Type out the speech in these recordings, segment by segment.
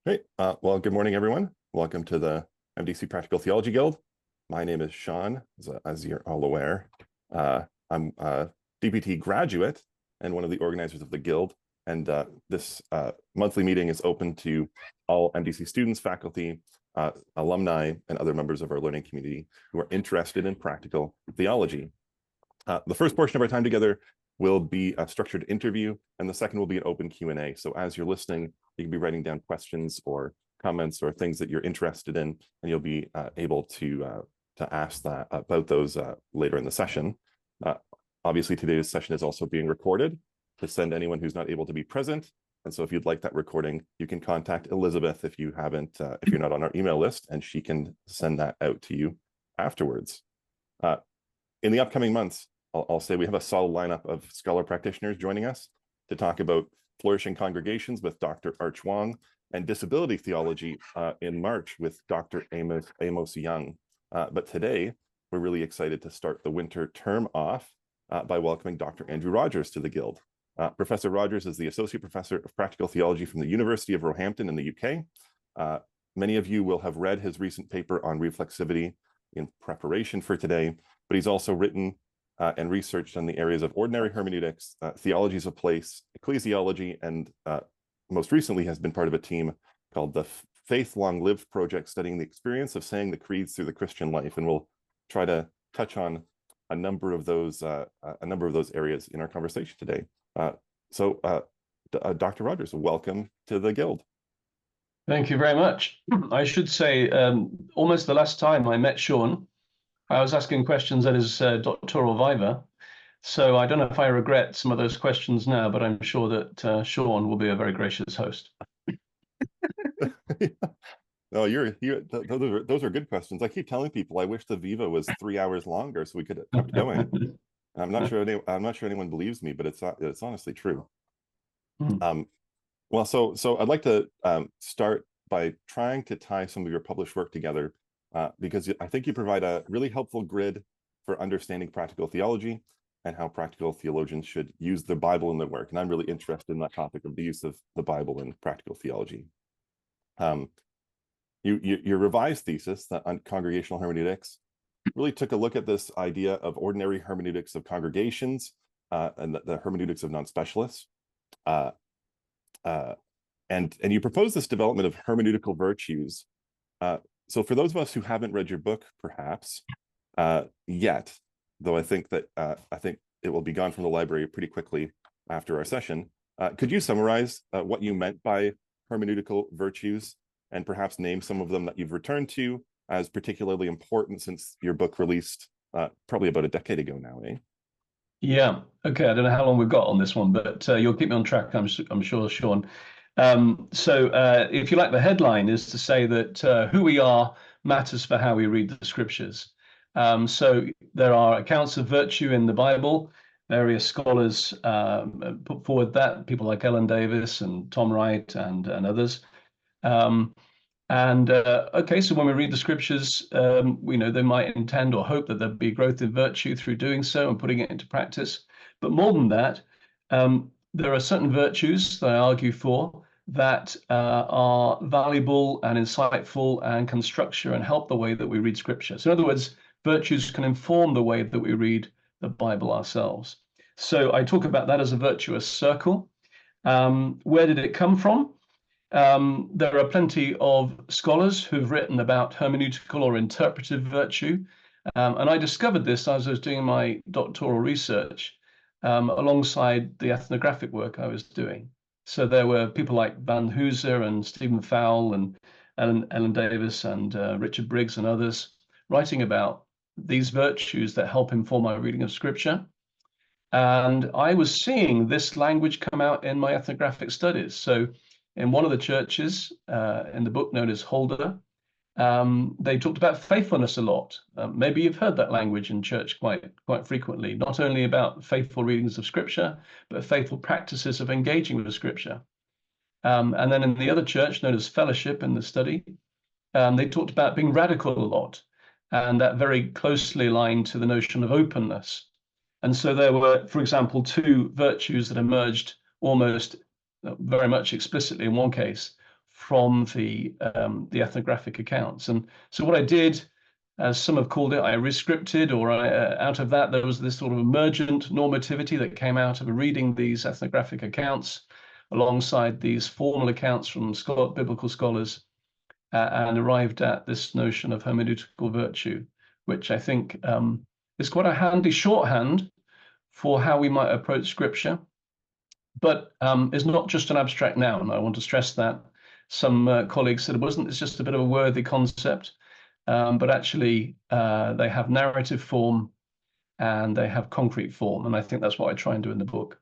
Great. Well, good morning, everyone. Welcome to the MDC Practical Theology Guild. My name is Sean, as you're all aware. I'm a DPT graduate and one of the organizers of the Guild. And this monthly meeting is open to all MDC students, faculty, alumni, and other members of our learning community who are interested in practical theology. The first portion of our time together will be a structured interview, and the second will be an open Q&A. So as you're listening, you can be writing down questions or comments or things that you're interested in, and you'll be able to ask that about those later in the session. Obviously, today's session is also being recorded to send anyone who's not able to be present. And so if you'd like that recording, you can contact Elizabeth if you haven't, if you're not on our email list, and she can send that out to you afterwards. In the upcoming months, I'll say we have a solid lineup of scholar practitioners joining us to talk about flourishing congregations with Dr. Arch Wong and disability theology in March with Dr. Amos Young. But today, we're really excited to start the winter term off by welcoming Dr. Andrew Rogers to the Guild. Professor Rogers is the Associate Professor of Practical Theology from the University of Roehampton in the UK. Many of you will have read his recent paper on reflexivity in preparation for today, but he's also written and researched on the areas of ordinary hermeneutics, theologies of place, ecclesiology, and most recently has been part of a team called the Faith Long Lived Project, studying the experience of saying the creeds through the Christian life. And we'll try to touch on a number of those areas in our conversation today. Dr. Rogers, welcome to the Guild. Thank you very much. I should say, almost the last time I met Sean, I was asking questions at his doctoral viva. So I don't know if I regret some of those questions now, but I'm sure that Sean will be a very gracious host. No, those are good questions. I keep telling people I wish the Viva was 3 hours longer so we could have kept going. I'm not sure anyone believes me, but it's honestly true. Well, so I'd like to start by trying to tie some of your published work together, because I think you provide a really helpful grid for understanding practical theology and how practical theologians should use the Bible in their work. And I'm really interested in that topic of the use of the Bible in practical theology. Your revised thesis on congregational hermeneutics really took a look at this idea of ordinary hermeneutics of congregations and the hermeneutics of non-specialists. And you propose this development of hermeneutical virtues. So for those of us who haven't read your book, perhaps yet, though I think it will be gone from the library pretty quickly after our session, could you summarize what you meant by hermeneutical virtues and perhaps name some of them that you've returned to as particularly important since your book released probably about a decade ago now, eh? Yeah, okay, I don't know how long we've got on this one, but you'll keep me on track, I'm sure, Sean. If you like, the headline is to say that who we are matters for how we read the scriptures. So there are accounts of virtue in the Bible. Various scholars put forward that, people like Ellen Davis and Tom Wright and others. Okay, so when we read the scriptures, we know they might intend or hope that there'd be growth in virtue through doing so and putting it into practice. But more than that, there are certain virtues that I argue for that are valuable and insightful and can structure and help the way that we read scripture. So in other words, virtues can inform the way that we read the Bible ourselves. So I talk about that as a virtuous circle. Where did it come from? There are plenty of scholars who've written about hermeneutical or interpretive virtue. And I discovered this as I was doing my doctoral research alongside the ethnographic work I was doing. So there were people like Van Hooser and Stephen Fowle and Ellen Davis and Richard Briggs and others writing about these virtues that help inform my reading of scripture. And I was seeing this language come out in my ethnographic studies. So in one of the churches, in the book known as Holder, they talked about faithfulness a lot. Maybe you've heard that language in church quite frequently, not only about faithful readings of scripture, but faithful practices of engaging with the scripture. And then in the other church known as Fellowship in the study, they talked about being radical a lot, and that very closely aligned to the notion of openness. And so there were, for example, two virtues that emerged almost very much explicitly in one case: from the ethnographic accounts. And so what I did, as some have called it, I rescripted, or out of that, there was this sort of emergent normativity that came out of reading these ethnographic accounts alongside these formal accounts from biblical scholars, and arrived at this notion of hermeneutical virtue, which I think is quite a handy shorthand for how we might approach Scripture, but is not just an abstract noun. I want to stress that. Some colleagues said it's just a bit of a worthy concept, but actually they have narrative form and they have concrete form, and I think that's what I try and do in the book.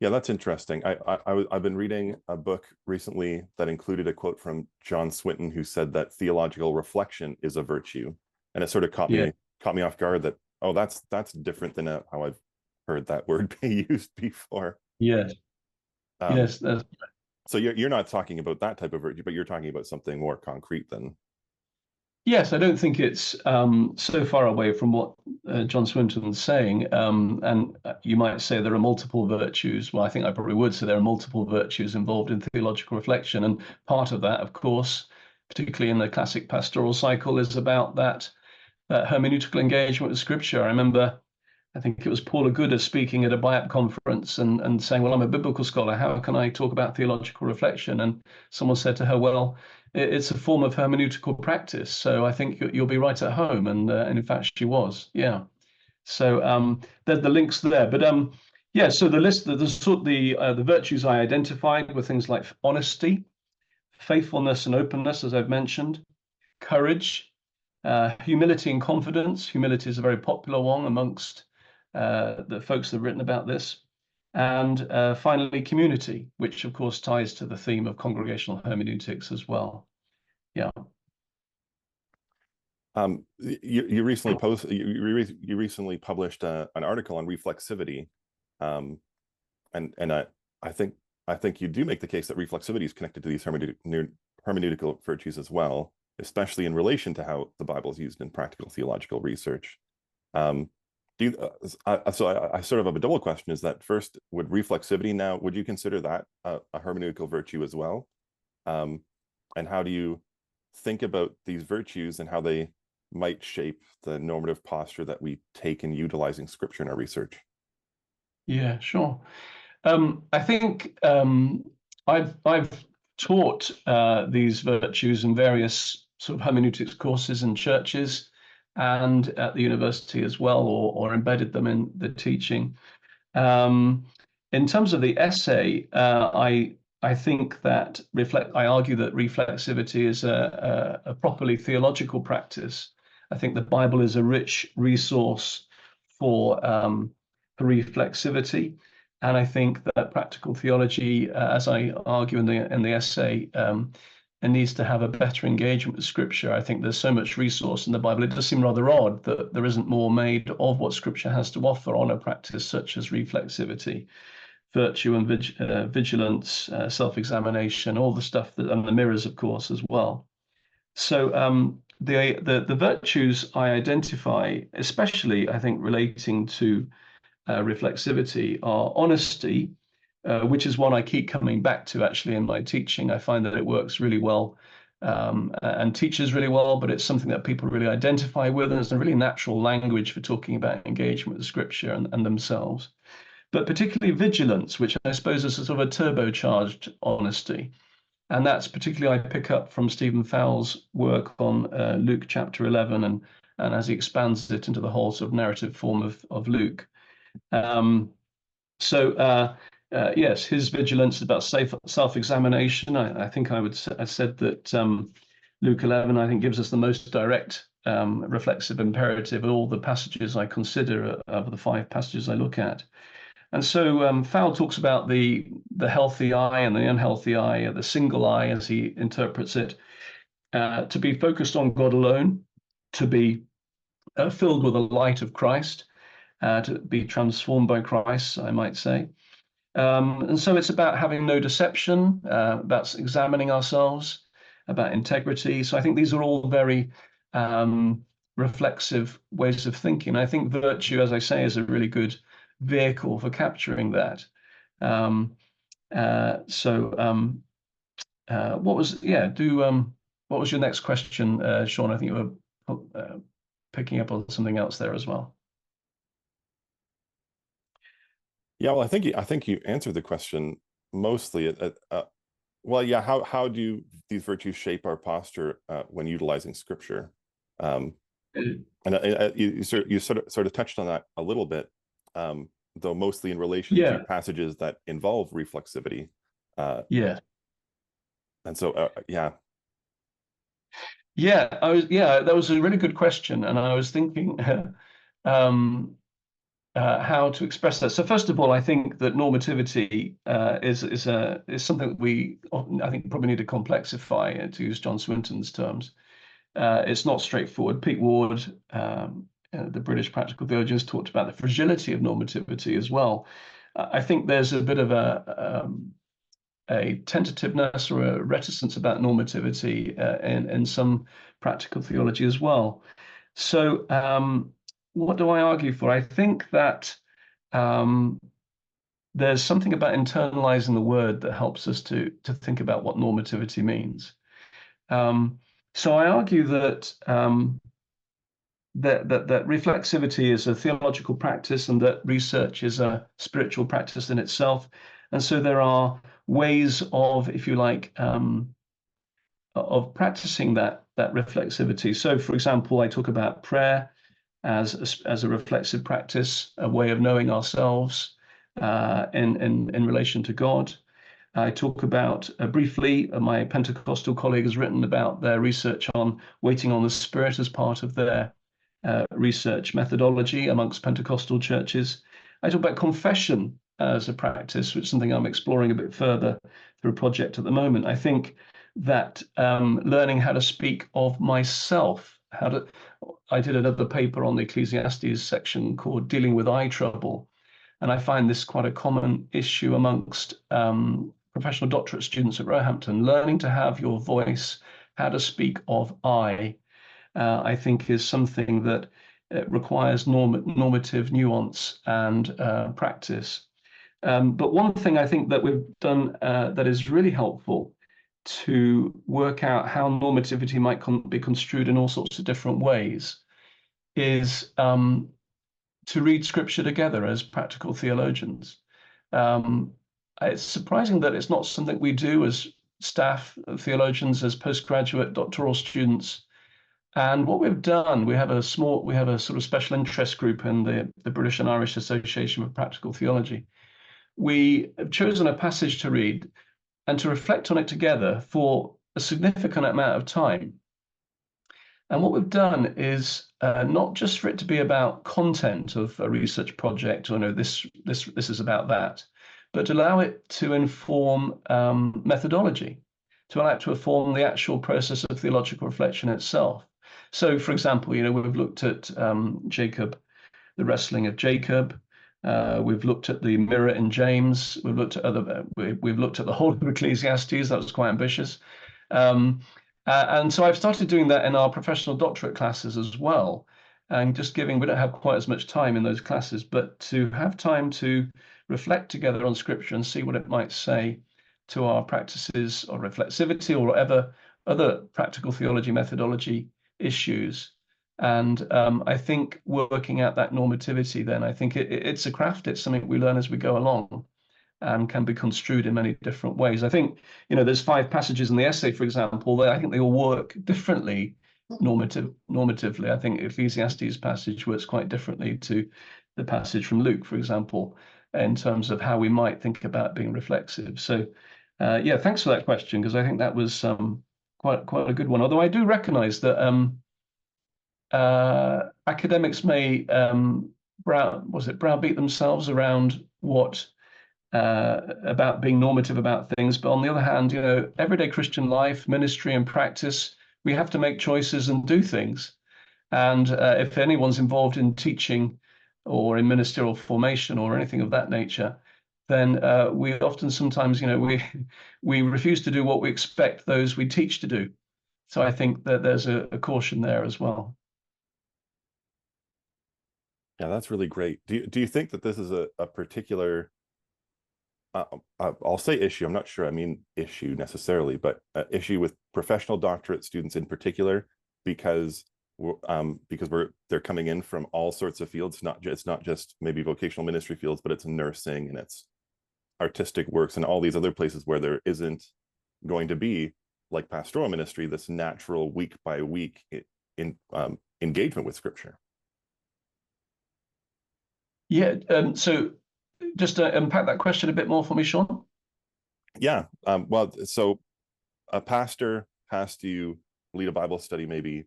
Yeah, that's interesting. I've been reading a book recently that included a quote from John Swinton, who said that theological reflection is a virtue, and it sort of caught me off guard that, oh, that's different than how I've heard that word be used before. Yes. Yes. So you're not talking about that type of virtue, but you're talking about something more concrete than. Yes, I don't think it's so far away from what John Swinton's saying. And you might say there are multiple virtues. Well, I think I probably would say there are multiple virtues involved in theological reflection. And part of that, of course, particularly in the classic pastoral cycle, is about that hermeneutical engagement with Scripture. I remember, I think it was Paula Gooder speaking at a BIAP conference and saying, well, I'm a biblical scholar. How can I talk about theological reflection? And someone said to her, well, it's a form of hermeneutical practice. So I think you'll be right at home. And in fact, she was. Yeah. So there's the links there. But yeah, so the list, the virtues I identified were things like honesty, faithfulness and openness, as I've mentioned, courage, humility and confidence. Humility is a very popular one amongst the folks that have written about this. And finally, community, which of course ties to the theme of congregational hermeneutics as well. Yeah. You recently published an article on reflexivity, and I think you do make the case that reflexivity is connected to these hermeneutical virtues as well, especially in relation to how the Bible is used in practical theological research. So I sort of have a double question. Is that first, would you consider that a hermeneutical virtue as well? And how do you think about these virtues and how they might shape the normative posture that we take in utilizing Scripture in our research? Yeah, sure. I think I've taught these virtues in various sort of hermeneutics courses in churches and at the university as well, or embedded them in the teaching. In terms of the essay, I think that I argue that reflexivity is a properly theological practice. I think the Bible is a rich resource for reflexivity, and I think that practical theology, as I argue in the essay, it needs to have a better engagement with Scripture. I think there's so much resource in the Bible. It does seem rather odd that there isn't more made of what Scripture has to offer on a practice such as reflexivity, virtue and vigilance, self-examination, all the stuff and the mirrors, of course, as well. So the virtues I identify, especially I think relating to reflexivity, are honesty, which is one I keep coming back to actually in my teaching. I find that it works really well and teaches really well, but it's something that people really identify with, and it's a really natural language for talking about engagement with Scripture and themselves. But particularly vigilance, which I suppose is a sort of a turbocharged honesty. And that's particularly I pick up from Stephen Fowles' work on Luke chapter 11, and as he expands it into the whole sort of narrative form of Luke. Yes, his vigilance is about self-examination. I think I said that Luke 11, I think, gives us the most direct reflexive imperative of all the passages I consider of the 5 passages I look at. And so Fowle talks about the healthy eye and the unhealthy eye, the single eye, as he interprets it, to be focused on God alone, to be filled with the light of Christ, to be transformed by Christ, I might say. And so it's about having no deception, about examining ourselves, about integrity. So I think these are all very reflexive ways of thinking. I think virtue, as I say, is a really good vehicle for capturing that. What was what was your next question, Sean? I think you were picking up on something else there as well. Yeah, well, I think you answered the question mostly. Well, yeah, how do these virtues shape our posture when utilizing Scripture? Um, and you sort of touched on that a little bit, though mostly in relation to Yeah, passages that involve reflexivity. yeah, And so, yeah, yeah. That was a really good question, and I was thinking um, how to express that. So first of all, I think that normativity is something that we I think probably need to complexify, to use John Swinton's terms. It's not straightforward. Pete Ward, the British practical theologians, talked about the fragility of normativity as well. I think there's a bit of a tentativeness or a reticence about normativity in some practical theology as well. So, what do I argue for? I think that um, there's something about internalizing the word that helps us to think about what normativity means. So I argue that that reflexivity is a theological practice and that research is a spiritual practice in itself. And so there are ways of, if you like, of practicing that reflexivity. So, for example, I talk about prayer as a reflexive practice, a way of knowing ourselves in relation to God. I talk about briefly, my Pentecostal colleague has written about their research on waiting on the Spirit as part of their research methodology amongst Pentecostal churches. I talk about confession as a practice, which is something I'm exploring a bit further through a project at the moment. I think that learning how to speak of myself, I did another paper on the Ecclesiastes section called Dealing with Eye Trouble. And I find this quite a common issue amongst professional doctorate students at Roehampton. Learning to have your voice, how to speak of I think is something that requires normative nuance and practice. But one thing I think that we've done that is really helpful to work out how normativity might be construed in all sorts of different ways is to read scripture together as practical theologians. It's surprising that it's not something we do as staff theologians, as postgraduate doctoral students. And what we've done, we have a sort of special interest group in the British and Irish Association of Practical Theology. We have chosen a passage to read and to reflect on it together for a significant amount of time. And what we've done is not just for it to be about content of a research project, or no, this is about that, but to allow it to inform methodology, to allow it to inform the actual process of theological reflection itself. So, for example, we've looked at Jacob, the wrestling of Jacob. We've looked at the mirror in James. We've looked at we've looked at the whole of Ecclesiastes. That was quite ambitious. And so I've started doing that in our professional doctorate classes as well. And just we don't have quite as much time in those classes, but to have time to reflect together on scripture and see what it might say to our practices or reflexivity or whatever other practical theology methodology issues. And I think working out that normativity, then I think it's a craft. It's something we learn as we go along and can be construed in many different ways. I think, there's 5 passages in the essay, for example, I think they all work differently normatively. I think Ecclesiastes passage works quite differently to the passage from Luke, for example, in terms of how we might think about being reflexive. So, yeah, thanks for that question, because I think that was quite a good one. Although I do recognize that academics may browbeat themselves around what about being normative about things, but on the other hand, everyday Christian life, ministry, and practice, we have to make choices and do things. And if anyone's involved in teaching or in ministerial formation or anything of that nature, then we often sometimes, we refuse to do what we expect those we teach to do. So I think that there's a caution there as well. Yeah, that's really great. Do you think that this is a particular I'll say issue. I'm not sure I mean issue necessarily, but issue with professional doctorate students in particular, because they're coming in from all sorts of fields. It's not just maybe vocational ministry fields, but it's nursing and it's artistic works and all these other places where there isn't going to be, like pastoral ministry, this natural week by week engagement with Scripture. Yeah. So just to unpack that question a bit more for me, Sean. Yeah. Well, so a pastor has to lead a Bible study, maybe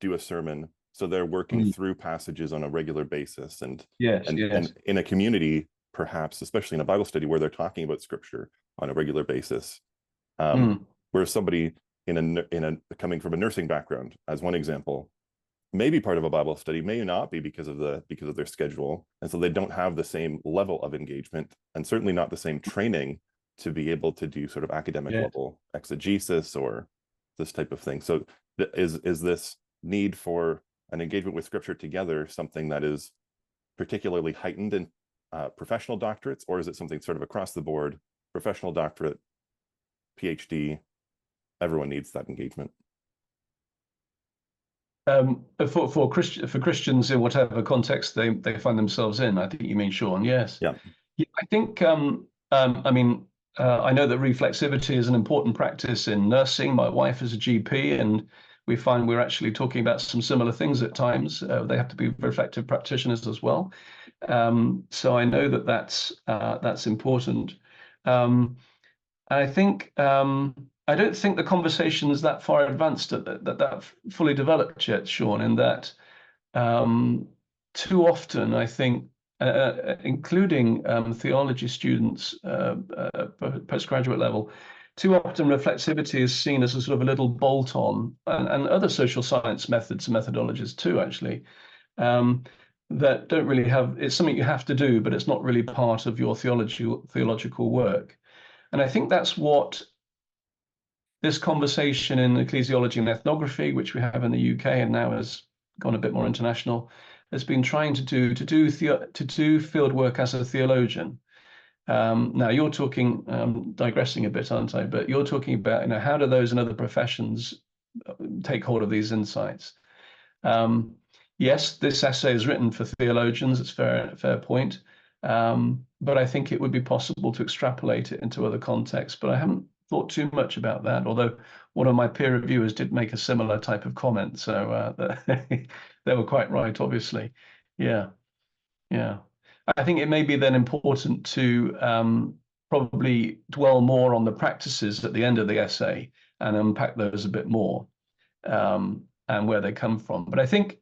do a sermon. So they're working through passages on a regular basis, and yes. and in a community, perhaps, especially in a Bible study where they're talking about Scripture on a regular basis. Whereas somebody in a coming from a nursing background, as one example, may be part of a Bible study, may not be because of their schedule, and so they don't have the same level of engagement, and certainly not the same training to be able to do sort of academic level exegesis or this type of thing. So is this need for an engagement with Scripture together something that is particularly heightened in professional doctorates, or is it something sort of across the board, professional doctorate, PhD, everyone needs that engagement? For Christians in whatever context they find themselves in, I think you mean, Sean. Yes. Yeah. I think I mean, I know that reflexivity is an important practice in nursing. My wife is a GP, and we find we're actually talking about some similar things at times. They have to be reflective practitioners as well. So I know that that's important. And I think I don't think the conversation is that far advanced that fully developed yet, Sean, in that too often, I think, including theology students, postgraduate level, too often reflexivity is seen as a sort of a little bolt-on, and other social science methods and methodologies too, actually, that don't really have, it's something you have to do, but it's not really part of your theological work. And I think that's what this conversation in ecclesiology and ethnography, which we have in the UK and now has gone a bit more international, has been trying to do field work as a theologian. Now you're talking, digressing a bit, aren't I? But you're talking about, how do those and other professions take hold of these insights? Yes, this essay is written for theologians. It's fair point. But I think it would be possible to extrapolate it into other contexts. But I haven't thought too much about that, although one of my peer reviewers did make a similar type of comment. So they were quite right, obviously. Yeah. I think it may be then important to probably dwell more on the practices at the end of the essay and unpack those a bit more, and where they come from. But I think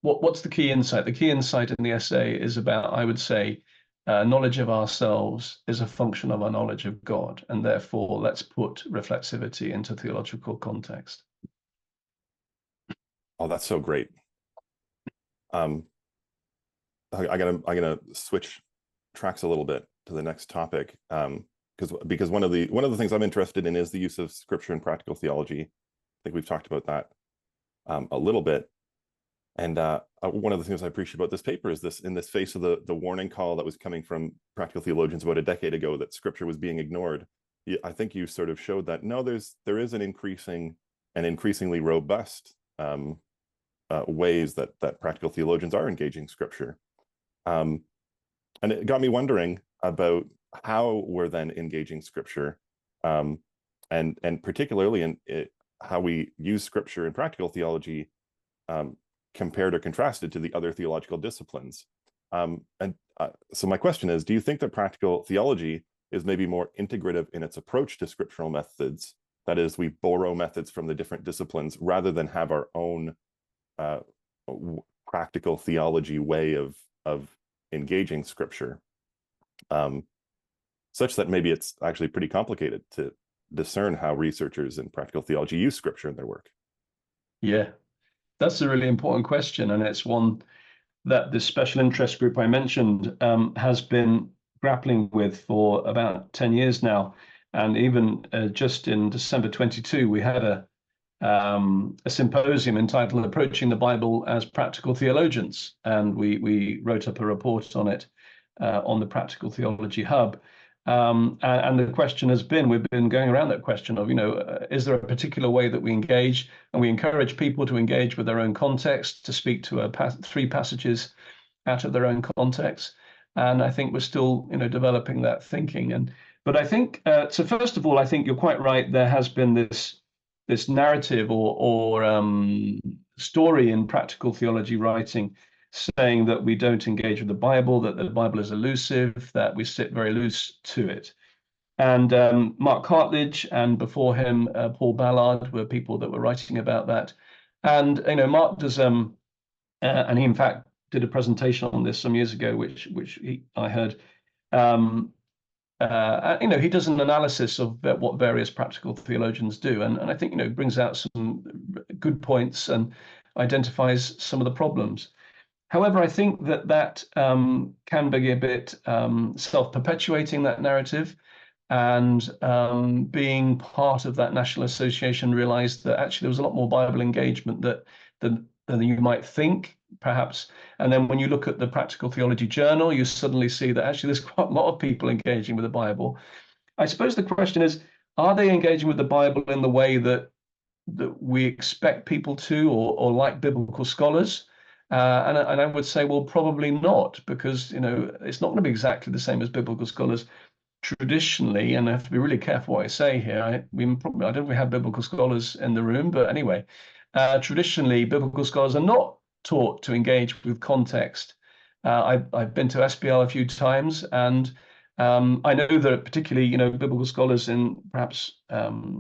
what's the key insight? The key insight in the essay is about, I would say, knowledge of ourselves is a function of our knowledge of God, and therefore let's put reflexivity into theological context. Oh, that's so great. I'm gonna switch tracks a little bit to the next topic, because one of the things I'm interested in is the use of Scripture in practical theology. I think we've talked about that a little bit. And one of the things I appreciate about this paper is this, in this face of the warning call that was coming from practical theologians about a decade ago that Scripture was being ignored. I think you sort of showed that no, there is an increasingly robust ways that practical theologians are engaging Scripture, and it got me wondering about how we're then engaging Scripture, and particularly in how we use Scripture in practical theology, compared or contrasted to the other theological disciplines. So my question is, do you think that practical theology is maybe more integrative in its approach to scriptural methods? That is, we borrow methods from the different disciplines rather than have our own practical theology way of engaging Scripture, such that maybe it's actually pretty complicated to discern how researchers in practical theology use Scripture in their work? Yeah. That's a really important question, and it's one that this special interest group I mentioned has been grappling with for about 10 years now. And even just in December 22, we had a symposium entitled "Approaching the Bible as Practical Theologians," and we wrote up a report on it on the Practical Theology Hub. And the question has been, we've been going around that question of, is there a particular way that we engage? And we encourage people to engage with their own context, to speak to three passages out of their own context. And I think we're still, developing that thinking. But I think, so first of all, I think you're quite right. There has been this narrative or story in practical theology writing saying that we don't engage with the Bible, that the Bible is elusive, that we sit very loose to it. And Mark Cartledge and before him, Paul Ballard were people that were writing about that. And, Mark does, and he in fact did a presentation on this some years ago, which I heard. He does an analysis of what various practical theologians do, and I think brings out some good points and identifies some of the problems. However, I think that can be a bit self-perpetuating, that narrative, and being part of that national association realized that actually there was a lot more Bible engagement than you might think, perhaps. And then when you look at the Practical Theology Journal, you suddenly see that actually there's quite a lot of people engaging with the Bible. I suppose the question is, are they engaging with the Bible in the way that we expect people to, or like biblical scholars? And I would say, well, probably not, because it's not going to be exactly the same as biblical scholars traditionally. And I have to be really careful what I say here. I don't think we have biblical scholars in the room, but anyway, traditionally, biblical scholars are not taught to engage with context. I've been to SBL a few times, and I know that particularly, biblical scholars in perhaps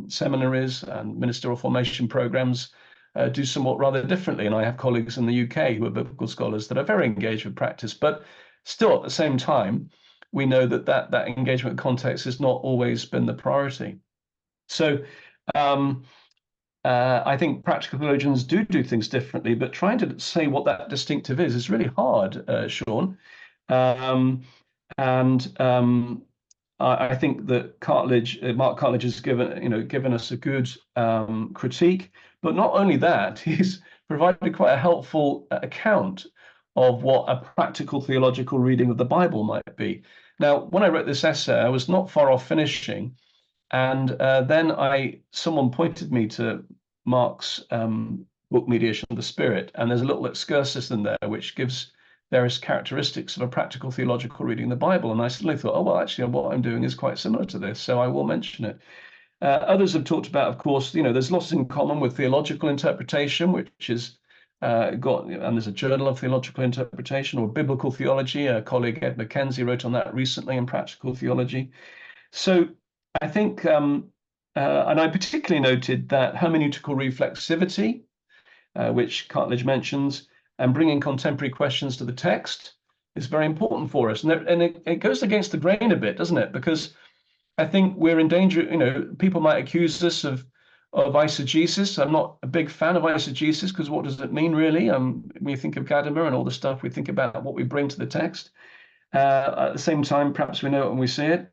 seminaries and ministerial formation programs do somewhat rather differently. And I have colleagues in the UK who are biblical scholars that are very engaged with practice, but still at the same time, we know that engagement context has not always been the priority. So I think practical theologians do things differently, but trying to say what that distinctive is really hard, Sean. I think that Mark Cartledge has given us a good critique, but not only that, he's provided quite a helpful account of what a practical theological reading of the Bible might be. Now, when I wrote this essay, I was not far off finishing, and then someone pointed me to Mark's book, Mediation of the Spirit, and there's a little excursus in there which gives various characteristics of a practical theological reading of the Bible. And I suddenly thought, oh, well, actually, what I'm doing is quite similar to this, so I will mention it. Others have talked about, of course, there's lots in common with theological interpretation, which is and there's a journal of theological interpretation, or biblical theology. A colleague, Ed McKenzie, wrote on that recently in Practical Theology. So I think, and I particularly noted that hermeneutical reflexivity, which Cartledge mentions, and bringing contemporary questions to the text is very important for us. And it goes against the grain a bit, doesn't it? Because I think we're in danger, people might accuse us of eisegesis. I'm not a big fan of eisegesis, because what does it mean, really? When you think of Gadamer and all the stuff, we think about what we bring to the text. At the same time, perhaps we know it when we see it.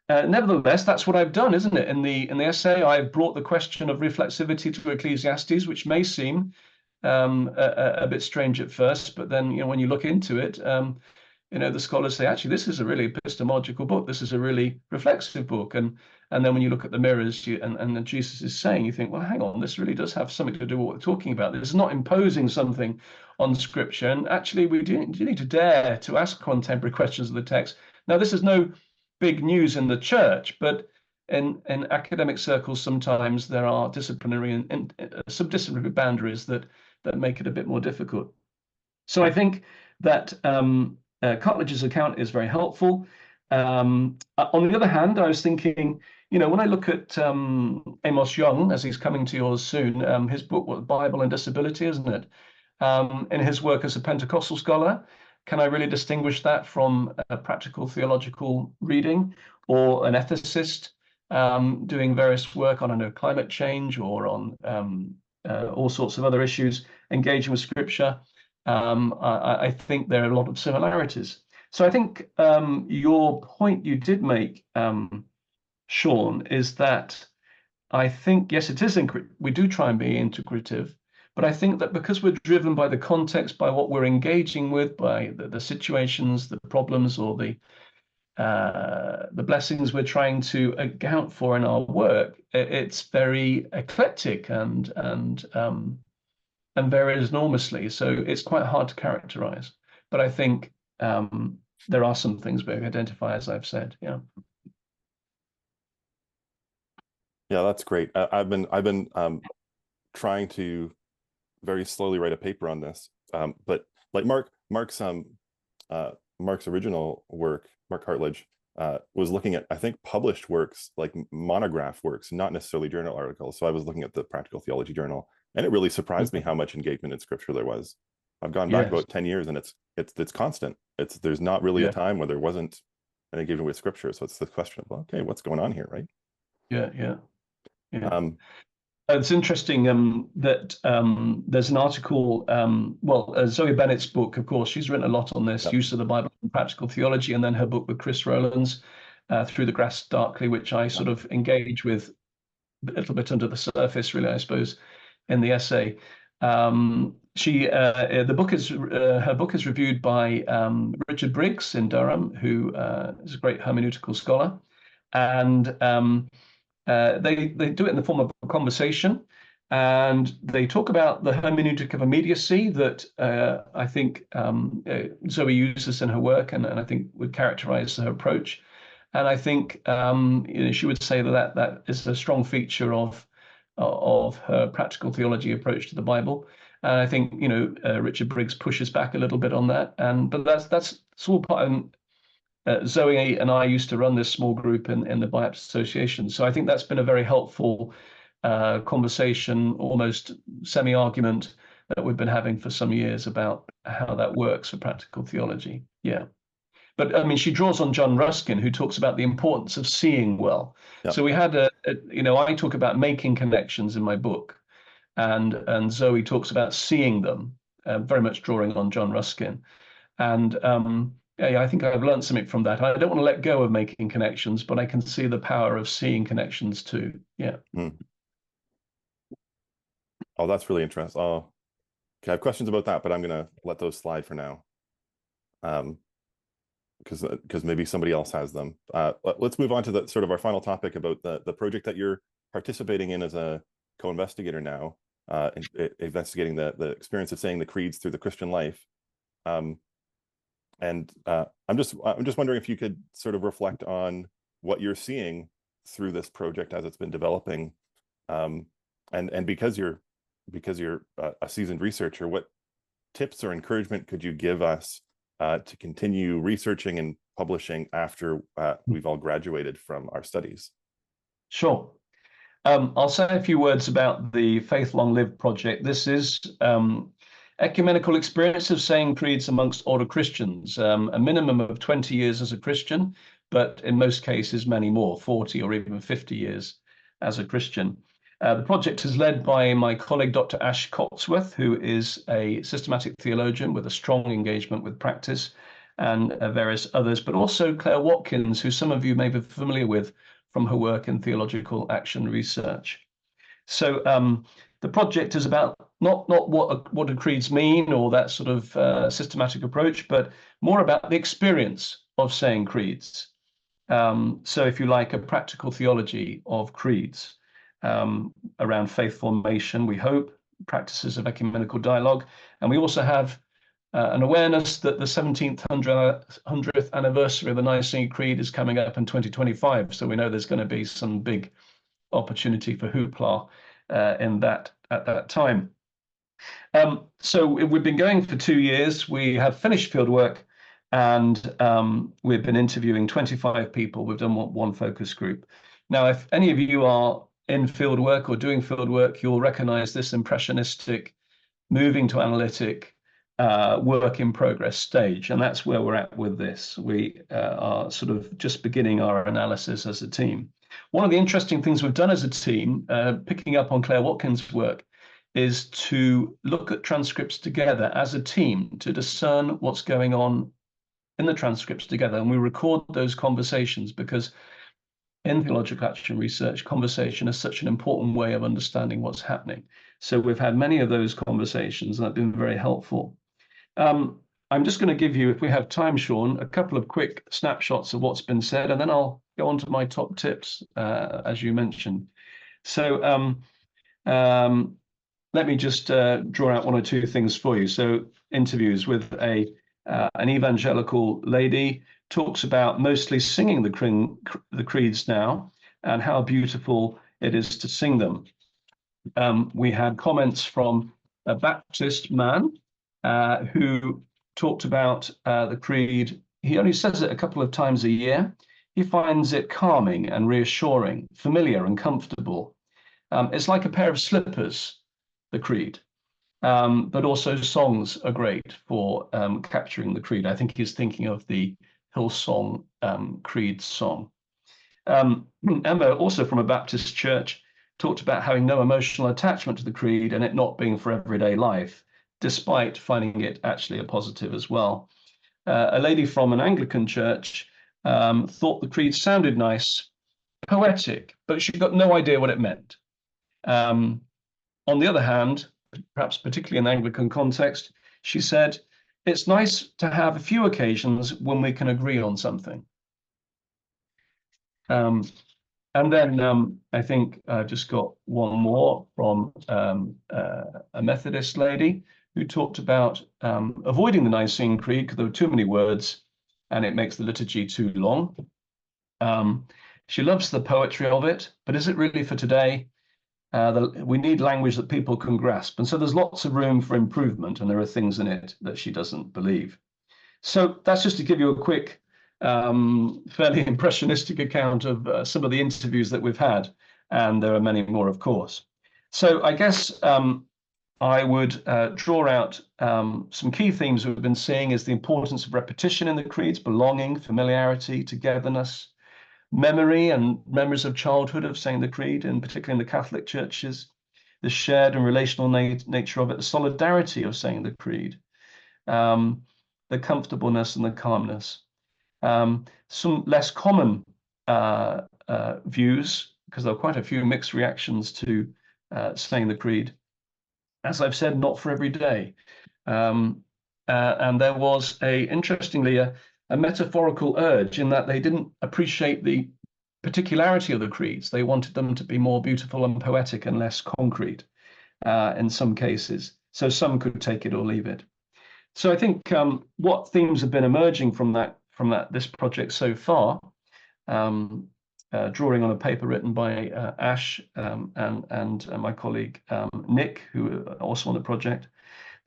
Nevertheless, that's what I've done, isn't it? In the essay, I've brought the question of reflexivity to Ecclesiastes, which may seem a bit strange at first, but then when you look into it, the scholars say, actually, this is a really epistemological book. This is a really reflexive book. And then when you look at the mirrors and Jesus is saying, you think, well, hang on, this really does have something to do with what we're talking about. This is not imposing something on Scripture. And actually, we do need to dare to ask contemporary questions of the text. Now, this is no big news in the church, but in academic circles, sometimes there are disciplinary and subdisciplinary boundaries that make it a bit more difficult. So I think that Cartledge's account is very helpful. On the other hand, I was thinking, when I look at Amos Young, as he's coming to yours soon, his book, Bible and Disability, isn't it? In his work as a Pentecostal scholar, can I really distinguish that from a practical theological reading, or an ethicist doing various work on, climate change, or on all sorts of other issues, engaging with Scripture? I think there are a lot of similarities. So I think your point you did make, Sean, is that I think, yes, it is we do try and be integrative, But I think that because we're driven by the context, by what we're engaging with, by the situations, the problems, or the blessings we're trying to account for in our work, it's very eclectic and varies enormously. So it's quite hard to characterize. But I think there are some things we identify, as I've said. Yeah. Yeah, that's great. I've been trying to very slowly write a paper on this, but like Mark's original work, Mark Hartledge, was looking at, I think, published works, like monograph works, not necessarily journal articles. So I was looking at the Practical Theology journal, and it really surprised me how much engagement in Scripture there was. I've gone back about 10 years, and it's constant. There's not really a time where there wasn't an engagement with Scripture. So it's the question of, well, okay, what's going on here, right? Yeah. It's interesting that there's an article, Zoe Bennett's book, of course, she's written a lot on this, use of the Bible in practical theology, and then her book with Chris Rowlands, Through the Grass Darkly, which I sort of engage with a little bit under the surface, really, I suppose, in the essay. Her book is reviewed by Richard Briggs in Durham, who is a great hermeneutical scholar, and they do it in the form of a conversation, and they talk about the hermeneutic of immediacy that I think Zoe uses in her work, and I think would characterize her approach. And I think she would say that is a strong feature of her practical theology approach to the Bible. And I think Richard Briggs pushes back a little bit on that, but that's all part of. Zoe and I used to run this small group in the Bible Association. So I think that's been a very helpful conversation, almost semi-argument that we've been having for some years about how that works for practical theology. Yeah. But I mean, she draws on John Ruskin, who talks about the importance of seeing well. Yep. So we had I talk about making connections in my book, and Zoe talks about seeing them, very much drawing on John Ruskin. And I think I've learned something from that. I don't want to let go of making connections, but I can see the power of seeing connections too. Yeah. Oh, that's really interesting. Oh, okay. I have questions about that, but I'm going to let those slide for now. Because maybe somebody else has them. Let's move on to the sort of our final topic about the project that you're participating in as a co-investigator now, investigating the experience of saying the creeds through the Christian life. And I'm just wondering if you could sort of reflect on what you're seeing through this project as it's been developing, and because you're a seasoned researcher, what tips or encouragement could you give us to continue researching and publishing after we've all graduated from our studies? Sure. I'll say a few words about the Faith Long Live project. This is ecumenical experience of saying creeds amongst older Christians, a minimum of 20 years as a Christian, but in most cases, many more, 40 or even 50 years as a Christian. The project is led by my colleague, Dr. Ash Cotsworth, who is a systematic theologian with a strong engagement with practice, and various others, but also Claire Watkins, who some of you may be familiar with from her work in theological action research. So the project is about not what do creeds mean or that sort of systematic approach, but more about the experience of saying creeds. So if you like, a practical theology of creeds around faith formation, we hope, practices of ecumenical dialogue. And we also have an awareness that the 100th anniversary of the Nicene Creed is coming up in 2025. So we know there's going to be some big opportunity for hoopla at that time. So we've been going for 2 years. We have finished fieldwork, and we've been interviewing 25 people. We've done one focus group. Now, if any of you are in fieldwork or doing fieldwork, you'll recognize this impressionistic, moving to analytic, work in progress stage, and that's where we're at with this. We are sort of just beginning our analysis as a team. One of the interesting things we've done as a team, picking up on Claire Watkins' work, is to look at transcripts together as a team to discern what's going on in the transcripts together, and we record those conversations because in theological action research, conversation is such an important way of understanding what's happening. So we've had many of those conversations, and that's been very helpful. I'm just going to give you, if we have time, Sean, a couple of quick snapshots of what's been said, and then I'll go on to my top tips, as you mentioned. So let me just draw out one or two things for you. So interviews with an evangelical lady, talks about mostly singing the creeds now and how beautiful it is to sing them. We had comments from a Baptist man who talked about the creed. He only says it a couple of times a year. He finds it calming and reassuring, familiar and comfortable. It's like a pair of slippers, the creed. But also songs are great for capturing the creed. I think he's thinking of the Hillsong Creed song. Emma, also from a Baptist church, talked about having no emotional attachment to the creed and it not being for everyday life, despite finding it actually a positive as well. A lady from an Anglican church thought the creed sounded nice, poetic, but she got no idea what it meant. On the other hand, perhaps particularly in the Anglican context, she said, it's nice to have a few occasions when we can agree on something. And then I think I just got one more from a Methodist lady who talked about avoiding the Nicene Creed because there were too many words and it makes the liturgy too long. She loves the poetry of it, but is it really for today? We need language that people can grasp. And so there's lots of room for improvement, and there are things in it that she doesn't believe. So that's just to give you a quick, fairly impressionistic account of some of the interviews that we've had. And there are many more, of course. So I guess I would draw out some key themes we've been seeing is the importance of repetition in the creeds, belonging, familiarity, togetherness, memory and memories of childhood of saying the creed, and particularly in the Catholic churches, the shared and relational nature of it, the solidarity of saying the creed, the comfortableness and the calmness. Some less common views, because there are quite a few mixed reactions to saying the creed. As I've said, not for every day. And there was interestingly, a metaphorical urge in that they didn't appreciate the particularity of the creeds. They wanted them to be more beautiful and poetic and less concrete in some cases. So some could take it or leave it. So I think what themes have been emerging from this project so far, drawing on a paper written by Ash and my colleague Nick, who are also on the project,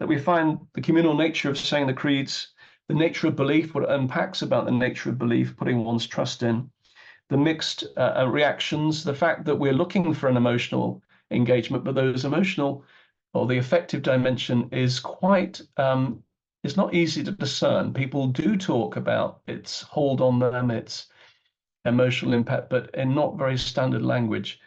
that we find the communal nature of saying the creeds, the nature of belief, what it unpacks about the nature of belief, putting one's trust in, the mixed reactions, the fact that we're looking for an emotional engagement, but those emotional or the affective dimension is quite, it's not easy to discern. People do talk about its hold on them, its emotional impact, but in not very standard language.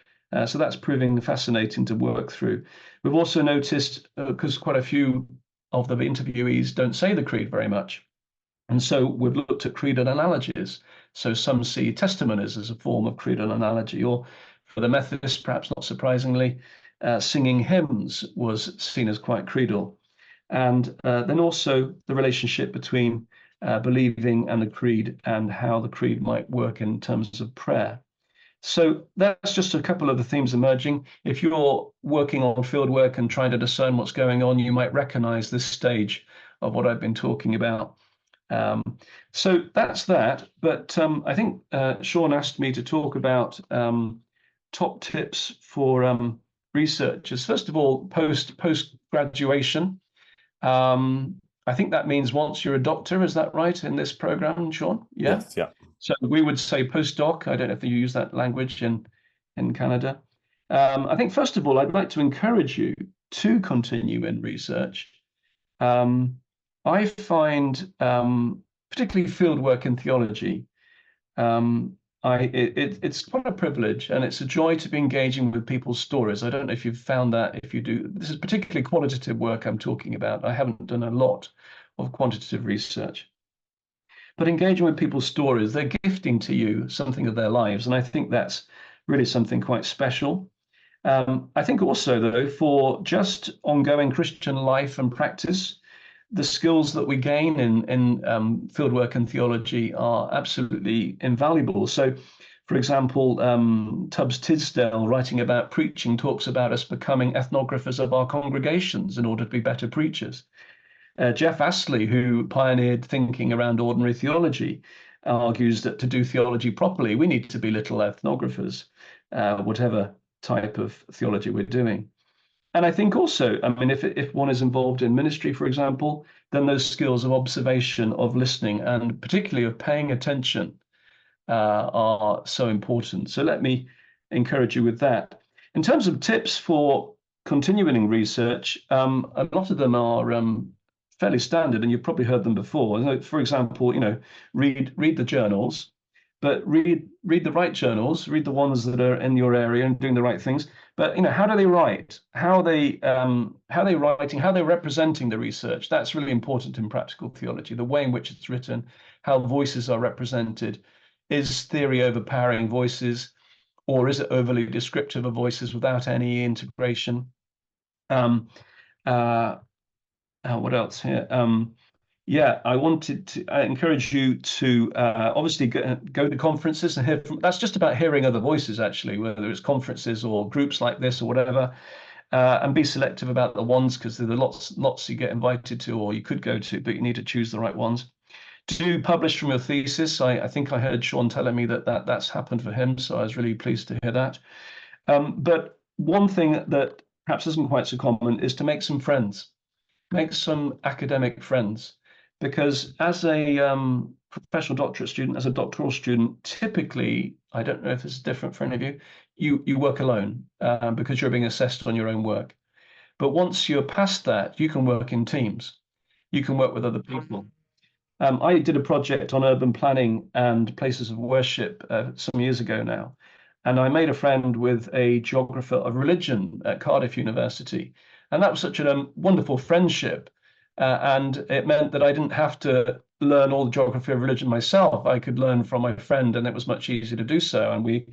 So that's proving fascinating to work through. We've also noticed, because quite a few of the interviewees don't say the creed very much, and so we've looked at creedal analogies. So some see testimonies as a form of creedal analogy, or for the Methodists, perhaps not surprisingly, singing hymns was seen as quite creedal. And then also the relationship between believing and the creed and how the creed might work in terms of prayer. So that's just a couple of the themes emerging. If you're working on field work and trying to discern what's going on, you might recognize this stage of what I've been talking about. So that's that. But I think Sean asked me to talk about top tips for researchers. First of all, post-graduation. I think that means once you're a doctor, is that right, in this program, Sean? Yeah? Yes, yeah. So we would say postdoc. I don't know if you use that language in Canada. I think, first of all, I'd like to encourage you to continue in research. I find, particularly field work in theology, it's quite a privilege and it's a joy to be engaging with people's stories. I don't know if you've found that. If you do, this is particularly qualitative work I'm talking about. I haven't done a lot of quantitative research. But engaging with people's stories, they're gifting to you something of their lives. And I think that's really something quite special. I think also, though, for just ongoing Christian life and practice, the skills that we gain in fieldwork and theology are absolutely invaluable. So, for example, Tubbs Tisdale, writing about preaching, talks about us becoming ethnographers of our congregations in order to be better preachers. Jeff Astley, who pioneered thinking around ordinary theology, argues that to do theology properly, we need to be little ethnographers, whatever type of theology we're doing. And I think also, I mean, if one is involved in ministry, for example, then those skills of observation, of listening, and particularly of paying attention are so important. So let me encourage you with that. In terms of tips for continuing research, a lot of them are fairly standard, and you've probably heard them before. For example, read the journals, but read the right journals, read the ones that are in your area and doing the right things. But how do they write? How are they writing? How they're representing the research? That's really important in practical theology. The way in which it's written, how voices are represented. Is theory overpowering voices, or is it overly descriptive of voices without any integration? What else here? Yeah, I encourage you to obviously go to conferences and hear from. That's just about hearing other voices, actually, whether it's conferences or groups like this or whatever, and be selective about the ones, because there are lots you get invited to or you could go to, but you need to choose the right ones. To publish from your thesis, I think I heard Sean telling me that's happened for him, so I was really pleased to hear that. But one thing that perhaps isn't quite so common is to make some friends, make some academic friends, because as a professional doctorate student, as a doctoral student, typically, I don't know if this is different for any of you, you work alone because you're being assessed on your own work. But once you're past that, you can work in teams. You can work with other people. I did a project on urban planning and places of worship some years ago now, and I made a friend with a geographer of religion at Cardiff University, and that was such a wonderful friendship, and it meant that I didn't have to learn all the geography of religion myself. I could learn from my friend, and it was much easier to do so, and we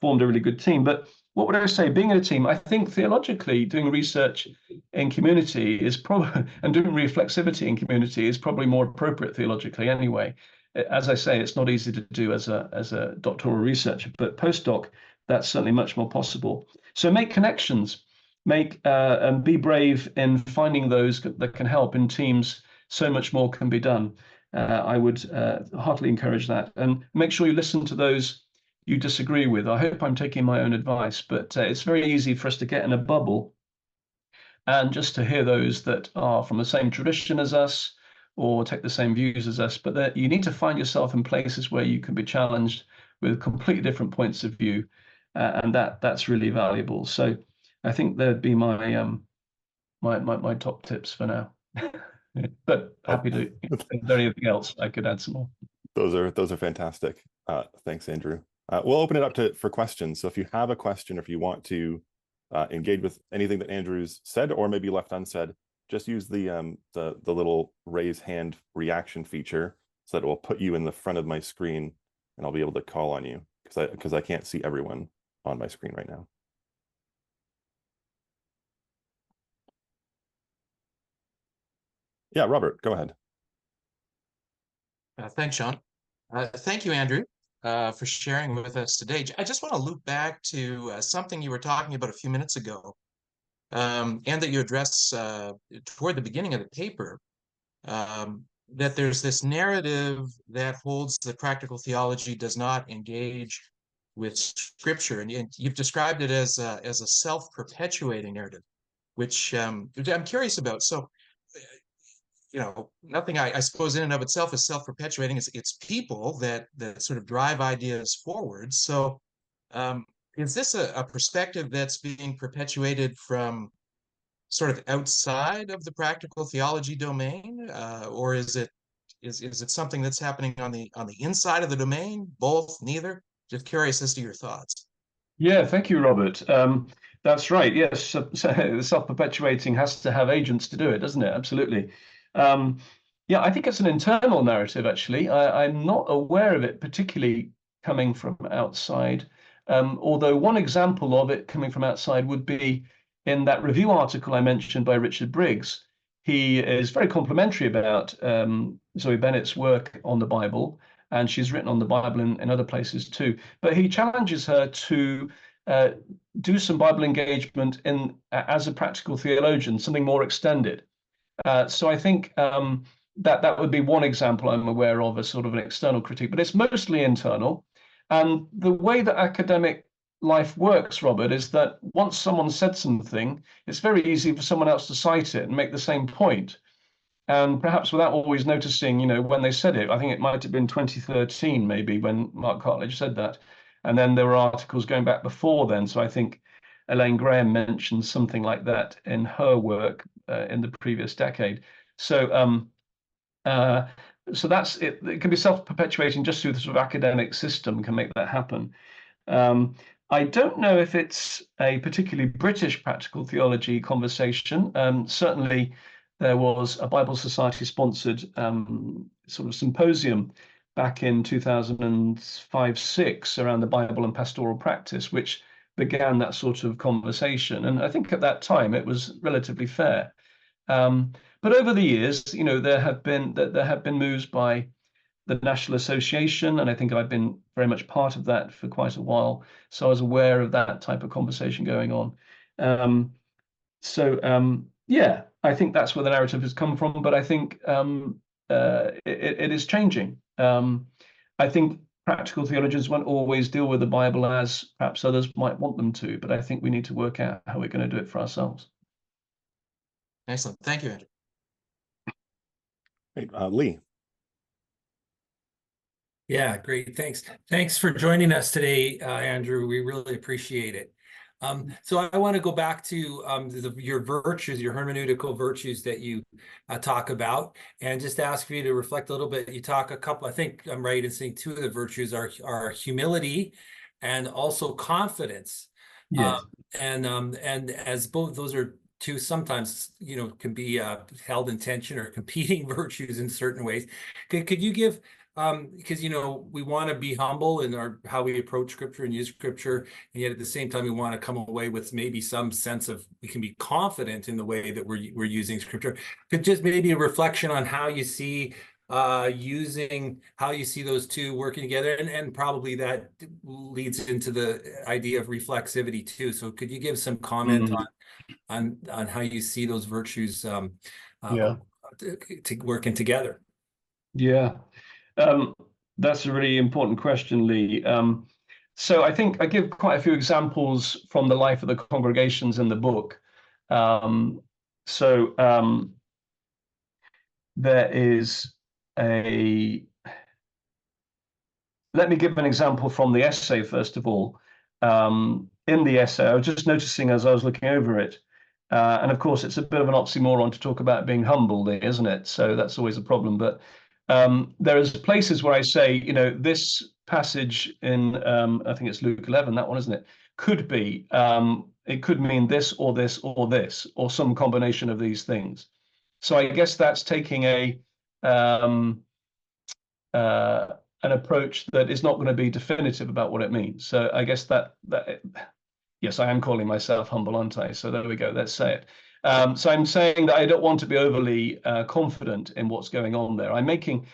formed a really good team. But what would I say? Being in a team, I think theologically, doing research in community is probably, and doing reflexivity in community is probably more appropriate theologically anyway. As I say, it's not easy to do as a doctoral researcher, but postdoc, that's certainly much more possible. So make connections, and be brave in finding those that can help in teams. So much more can be done. I would heartily encourage that, and make sure you listen to those you disagree with. I hope I'm taking my own advice, but it's very easy for us to get in a bubble and just to hear those that are from the same tradition as us or take the same views as us, but that you need to find yourself in places where you can be challenged with completely different points of view, and that's really valuable. So I think that'd be my my top tips for now. But happy to, if there's anything else, I could add some more. Those are fantastic. Thanks, Andrew. We'll open it up for questions. So if you have a question, or if you want to engage with anything that Andrew's said or maybe left unsaid, just use the little raise hand reaction feature, so that it will put you in the front of my screen, and I'll be able to call on you, because I can't see everyone on my screen right now. Yeah, Robert, go ahead. Thanks, Sean. Thank you, Andrew, for sharing with us today. I just want to loop back to something you were talking about a few minutes ago, and that you address toward the beginning of the paper, that there's this narrative that holds that practical theology does not engage with Scripture, and you've described it as a self-perpetuating narrative, which I'm curious about. So, nothing I suppose in and of itself is self-perpetuating. It's people that sort of drive ideas forward. So is this a perspective that's being perpetuated from sort of outside of the practical theology domain, or is it something that's happening on the inside of the domain? Both, neither? Just curious as to your thoughts. Yeah, thank you, Robert. That's right. Yes, self-perpetuating has to have agents to do it, doesn't it? Absolutely. Yeah, I think it's an internal narrative, actually. I'm not aware of it particularly coming from outside. Although one example of it coming from outside would be in that review article I mentioned by Richard Briggs. He is very complimentary about Zoe Bennett's work on the Bible, and she's written on the Bible in other places too. But he challenges her to do some Bible engagement as a practical theologian, something more extended. So I think that would be one example I'm aware of as sort of an external critique, but it's mostly internal. And the way that academic life works, Robert, is that once someone said something, it's very easy for someone else to cite it and make the same point. And perhaps without always noticing, when they said it. I think it might have been 2013, maybe, when Mark Cartledge said that. And then there were articles going back before then. So I think Elaine Graham mentioned something like that in her work in the previous decade. So so that's it. It can be self-perpetuating just through the sort of academic system can make that happen. I don't know if it's a particularly British practical theology conversation. Certainly, there was a Bible Society-sponsored sort of symposium back in 2005-06 around the Bible and pastoral practice, which began that sort of conversation. And I think at that time it was relatively fair. But over the years, there have been moves by the National Association, and I think I've been very much part of that for quite a while. So I was aware of that type of conversation going on. Yeah, I think that's where the narrative has come from, but I think it is changing. I think practical theologians won't always deal with the Bible as perhaps others might want them to, but I think we need to work out how we're going to do it for ourselves. Excellent. Thank you, Andrew. Great. Lee. Yeah, great. Thanks for joining us today, Andrew. We really appreciate it. So I want to go back to your virtues, your hermeneutical virtues that you talk about, and just ask for you to reflect a little bit. You talk a couple, I think I'm right in saying two of the virtues are humility and also confidence. Yes. And as both those are two sometimes, can be held in tension or competing virtues in certain ways. Could you give, because, we want to be humble in how we approach Scripture and use Scripture, and yet at the same time, we want to come away with maybe some sense of we can be confident in the way that we're using Scripture. Could just maybe a reflection on how you see how you see those two working together, and probably that leads into the idea of reflexivity too. So could you give some comment on how you see those virtues working together? Yeah. That's a really important question, Lee. So I think I give quite a few examples from the life of the congregations in the book. There is let me give an example from the essay, first of all. In the essay, I was just noticing as I was looking over it, and of course, it's a bit of an oxymoron to talk about being humble, isn't it? So that's always a problem. But there is places where I say, this passage in, I think it's Luke 11, that one, isn't it? Could be, it could mean this or this or this, or some combination of these things. So I guess that's taking an approach that is not going to be definitive about what it means. So I guess that yes, I am calling myself humble, aren't I? So there we go. Let's say it. So I'm saying that I don't want to be overly confident in what's going on there. I'm making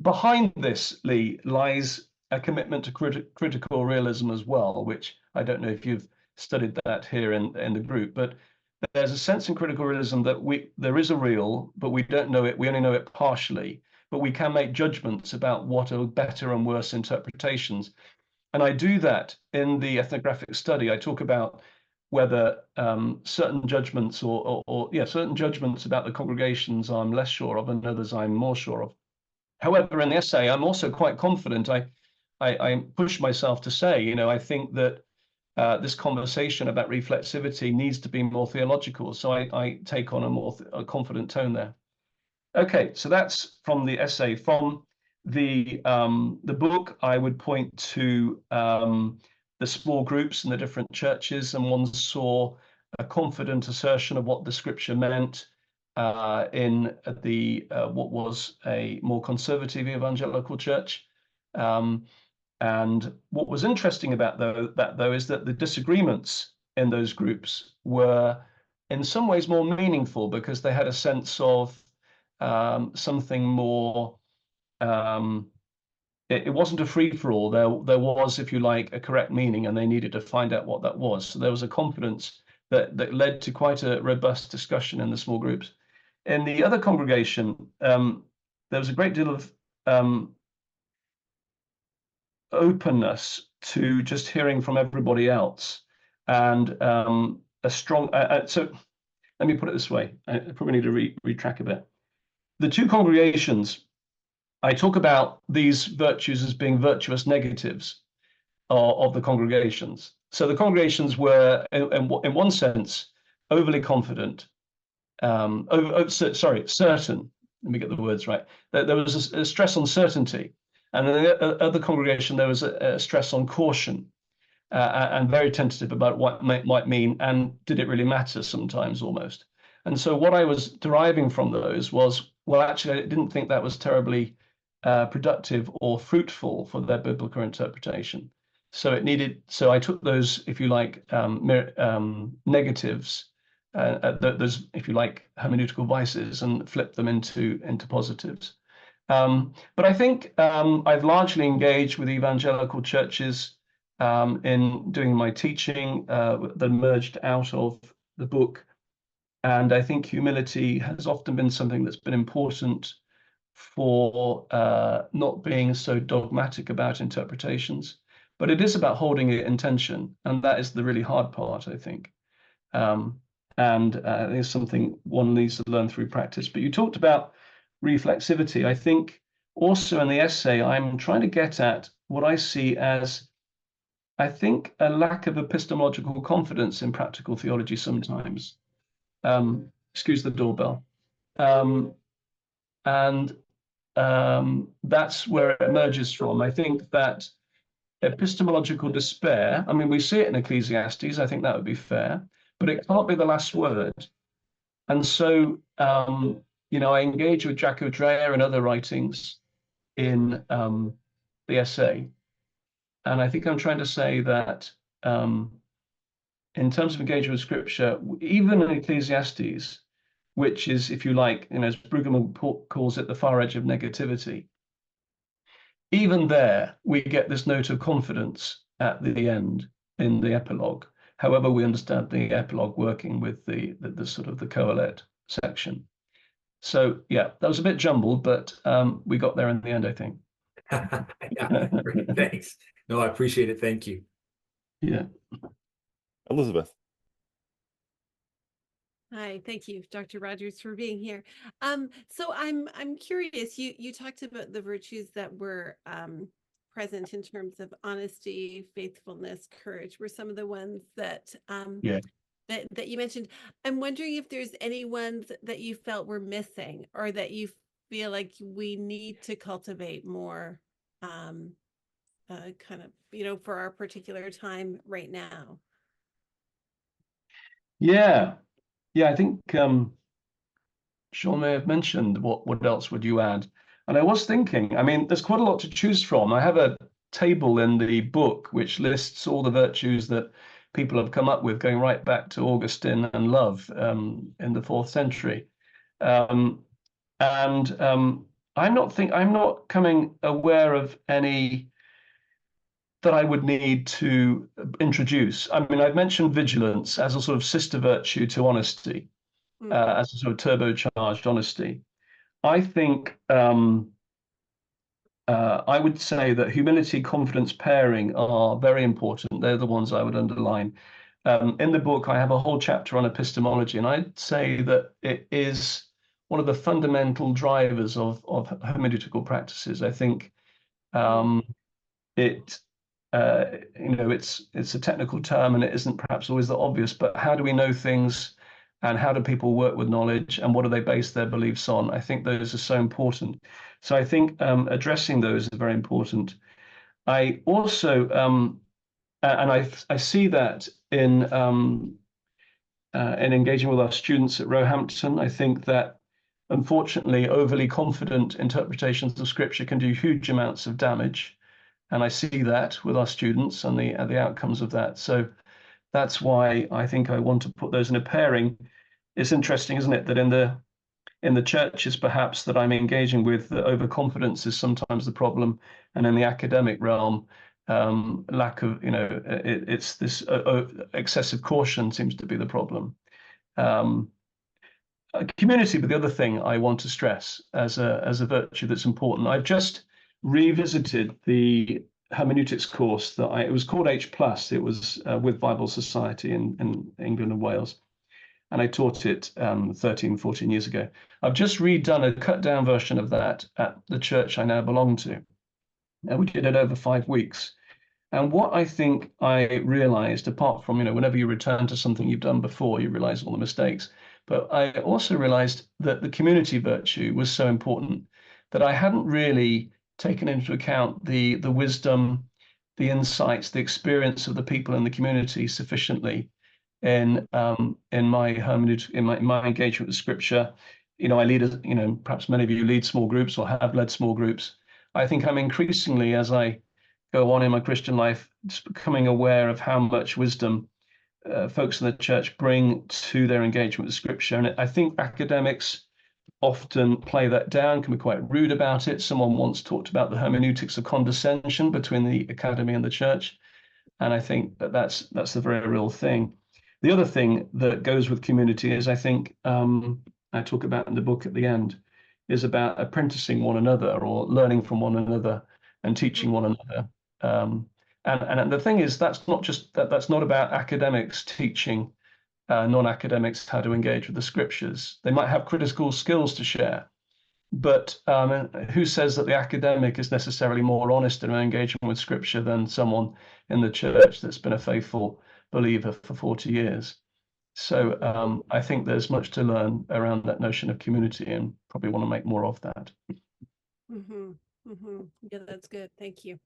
behind this, Lee, lies a commitment to critical realism as well, which I don't know if you've studied that here in the group, but there's a sense in critical realism that there is a real, but we don't know it. We only know it partially, but we can make judgments about what are better and worse interpretations. And I do that in the ethnographic study. I talk about whether certain judgments certain judgments about the congregations I'm less sure of and others I'm more sure of. However, in the essay, I'm also quite confident. I push myself to say, I think that this conversation about reflexivity needs to be more theological. So I take on a confident tone there. Okay, so that's from the essay. From the book, I would point to the small groups in the different churches, and one saw a confident assertion of what the Scripture meant in what was a more conservative evangelical church. And what was interesting about that, though, is that the disagreements in those groups were in some ways more meaningful because they had a sense of something more. It wasn't a free-for-all. There was, if you like, a correct meaning, and they needed to find out what that was. So there was a confidence that led to quite a robust discussion in the small groups. In the other congregation, there was a great deal of openness to just hearing from everybody else, and a strong. So let me put it this way. I probably need to retrack a bit. The two congregations, I talk about these virtues as being virtuous negatives of the congregations. So the congregations were, in one sense, overly confident, certain. Let me get the words right. There was a stress on certainty, and in the other congregation there was a stress on caution, and very tentative about what it might mean, and did it really matter sometimes almost. And so what I was deriving from those was, well, actually, I didn't think that was terribly productive or fruitful for their biblical interpretation. So I took those, if you like, negatives, those, if you like, hermeneutical vices, and flipped them into positives. But I think I've largely engaged with evangelical churches in doing my teaching that emerged out of the book. And I think humility has often been something that's been important for not being so dogmatic about interpretations, but it is about holding it in tension, and that is the really hard part, I think. And it's something one needs to learn through practice. But you talked about reflexivity. I think also in the essay, I'm trying to get at what I see as, I think, a lack of epistemological confidence in practical theology sometimes. Excuse the doorbell. And that's where it emerges from. I think that epistemological despair, I mean, we see it in Ecclesiastes, I think that would be fair, but it can't be the last word. And so, you know, I engage with Jaco Dreyer and other writings in the essay. And I think I'm trying to say that in terms of engagement with Scripture, even in Ecclesiastes, which is, if you like, you know, as Brueggemann calls it, the far edge of negativity, even there, we get this note of confidence at the end in the epilogue, however we understand the epilogue working with the sort of the Coelet section. So, yeah, that was a bit jumbled, but we got there in the end, I think. Yeah, great, thanks. No, I appreciate it. Thank you. Yeah. Elizabeth. Hi, thank you, Dr. Rogers, for being here. So I'm curious. You talked about the virtues that were present in terms of honesty, faithfulness, courage. Were some of the ones that that you mentioned. I'm wondering if there's any ones that you felt were missing, or that you feel like we need to cultivate more, kind of, you know, for our particular time right now. Yeah. Yeah, I think Sean may have mentioned what else would you add? And I was thinking, I mean, there's quite a lot to choose from. I have a table in the book which lists all the virtues that people have come up with, going right back to Augustine and Love in the 4th century. I'm not coming aware of any that I would need to introduce. I mean, I've mentioned vigilance as a sort of sister virtue to honesty, as a sort of turbocharged honesty. I think I would say that humility, confidence pairing are very important. They're the ones I would underline. In the book, I have a whole chapter on epistemology, and I'd say that it is one of the fundamental drivers of hermeneutical practices. I think you know, it's a technical term and it isn't perhaps always that obvious, but how do we know things, and how do people work with knowledge, and what do they base their beliefs on? I think those are so important. So I think addressing those is very important. I also, and I see that in engaging with our students at Roehampton. I think that unfortunately overly confident interpretations of Scripture can do huge amounts of damage. And I see that with our students and the outcomes of that. So that's why I think I want to put those in a pairing. It's interesting, isn't it, that in the churches perhaps that I'm engaging with, the overconfidence is sometimes the problem, and in the academic realm, lack of, it's this excessive caution seems to be the problem. Community, but the other thing I want to stress as a virtue that's important. I've just revisited the hermeneutics course it was called H+. It was with Bible Society in England and Wales. And I taught it 13, 14 years ago. I've just redone a cut down version of that at the church I now belong to. And we did it over 5 weeks. And what I think I realized, apart from, whenever you return to something you've done before, you realize all the mistakes. But I also realized that the community virtue was so important that I hadn't really taken into account the wisdom, the insights, the experience of the people in the community sufficiently in my hermeneutic, in my engagement with Scripture. I lead, perhaps many of you lead small groups or have led small groups. I think I'm increasingly, as I go on in my Christian life, just becoming aware of how much wisdom folks in the church bring to their engagement with Scripture. And I think academics often play that down, can be quite rude about it. Someone once talked about the hermeneutics of condescension between the academy and the church. And I think that's the very real thing. The other thing that goes with community is, I think, I talk about in the book at the end, is about apprenticing one another or learning from one another and teaching one another. And the thing is, that's not about academics teaching non-academics how to engage with the Scriptures. They might have critical skills to share, but who says that the academic is necessarily more honest in their engagement with Scripture than someone in the church that's been a faithful believer for 40 years? So I think there's much to learn around that notion of community, and probably want to make more of that. Yeah, that's good. Thank you.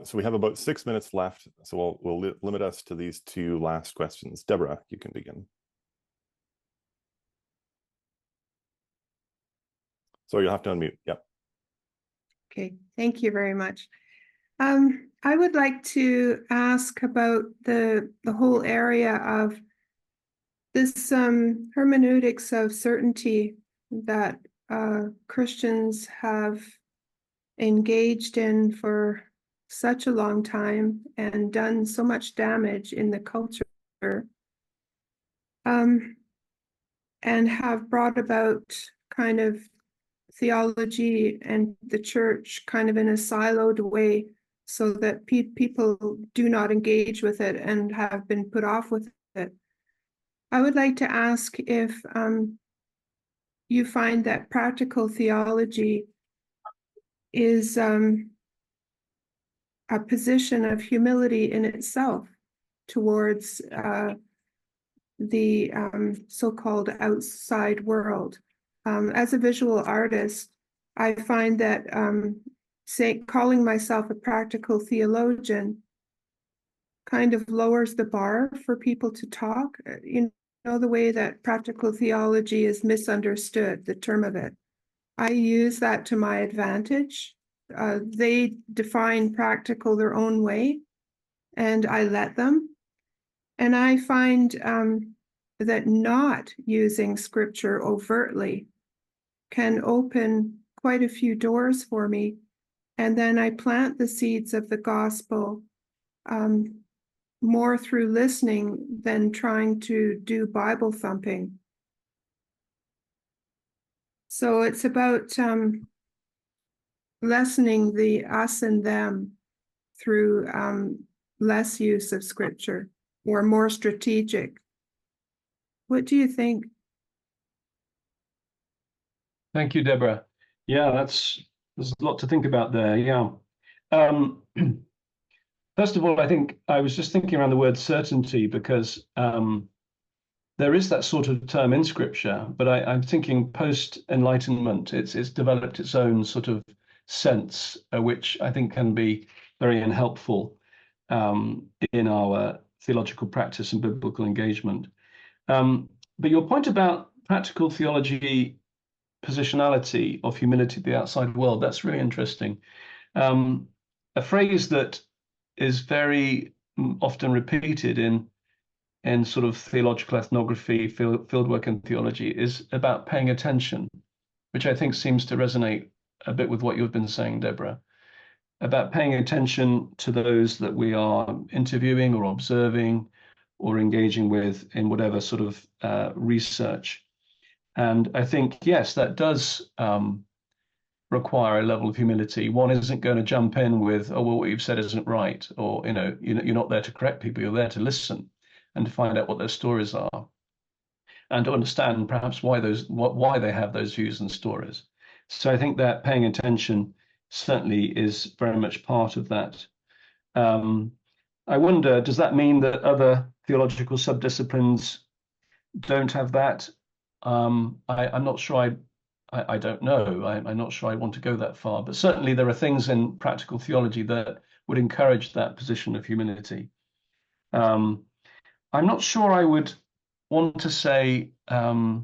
So we have about 6 minutes left, so we'll limit us to these 2 last questions. Deborah, you can begin. So you'll have to unmute. Yep. Okay, thank you very much. I would like to ask about the whole area of this hermeneutics of certainty that Christians have engaged in for such a long time and done so much damage in the culture, and have brought about kind of theology and the church kind of in a siloed way, so that people do not engage with it and have been put off with it. I would like to ask if you find that practical theology is a position of humility in itself towards the so-called outside world. As a visual artist, I find that calling myself a practical theologian kind of lowers the bar for people to talk. The way that practical theology is misunderstood, the term of it. I use that to my advantage. They define practical their own way, and I let them. And I find that not using Scripture overtly can open quite a few doors for me. And then I plant the seeds of the gospel more through listening than trying to do Bible thumping. So it's about lessening the us and them through less use of Scripture, or more strategic. What do you think? Thank you, Deborah. Yeah, there's a lot to think about there. Yeah. First of all, I think I was just thinking around the word certainty, because there is that sort of term in Scripture, but I'm thinking post-Enlightenment, it's developed its own sort of sense, which I think can be very unhelpful in our theological practice and biblical engagement. But your point about practical theology, positionality of humility to the outside world, that's really interesting. A phrase that is very often repeated in sort of theological ethnography, fieldwork and theology is about paying attention, which I think seems to resonate a bit with what you've been saying, Deborah, about paying attention to those that we are interviewing or observing or engaging with in whatever sort of research. And I think, yes, that does require a level of humility. One isn't going to jump in with, oh, well, what you've said isn't right, or, you're not there to correct people, you're there to listen and to find out what their stories are and to understand perhaps why they have those views and stories. So I think that paying attention certainly is very much part of that. I wonder, does that mean that other theological subdisciplines don't have that? I'm not sure. I don't know. I'm not sure I want to go that far, but certainly there are things in practical theology that would encourage that position of humility. I'm not sure I would want to say, are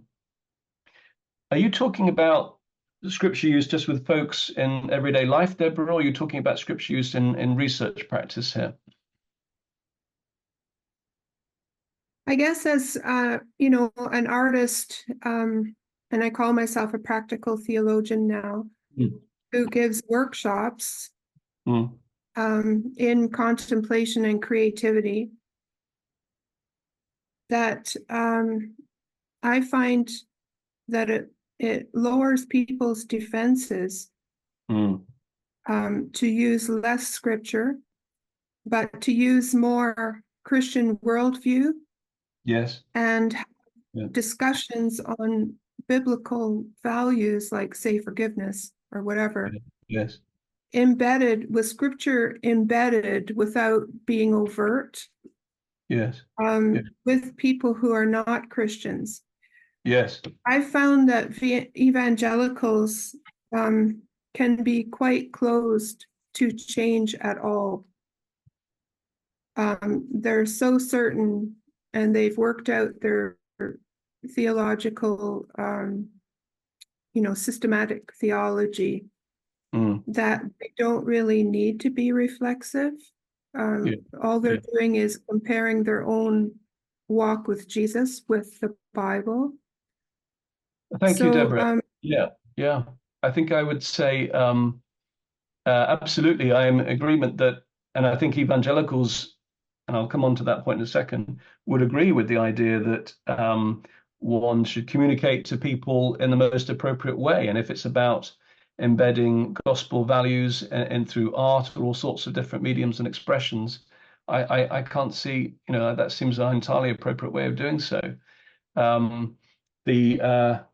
you talking about scripture use just with folks in everyday life, Deborah, or are you talking about scripture use in research practice here? I guess as, an artist, and I call myself a practical theologian now, who gives workshops in contemplation and creativity, that I find that it lowers people's defenses to use less scripture, but to use more Christian worldview. Yes. And discussions on biblical values like, say, forgiveness or whatever. Yes. Embedded with scripture, embedded without being overt. Yes. With people who are not Christians. Yes. I found that evangelicals can be quite closed to change at all. They're so certain, and they've worked out their theological, systematic theology, that they don't really need to be reflexive. All they're doing is comparing their own walk with Jesus with the Bible. Thank you, Deborah. Yeah. I think I would say absolutely. I am in agreement that, and I think evangelicals, and I'll come on to that point in a second, would agree with the idea that one should communicate to people in the most appropriate way. And if it's about embedding gospel values and through art or all sorts of different mediums and expressions, I can't see, that seems an entirely appropriate way of doing so. The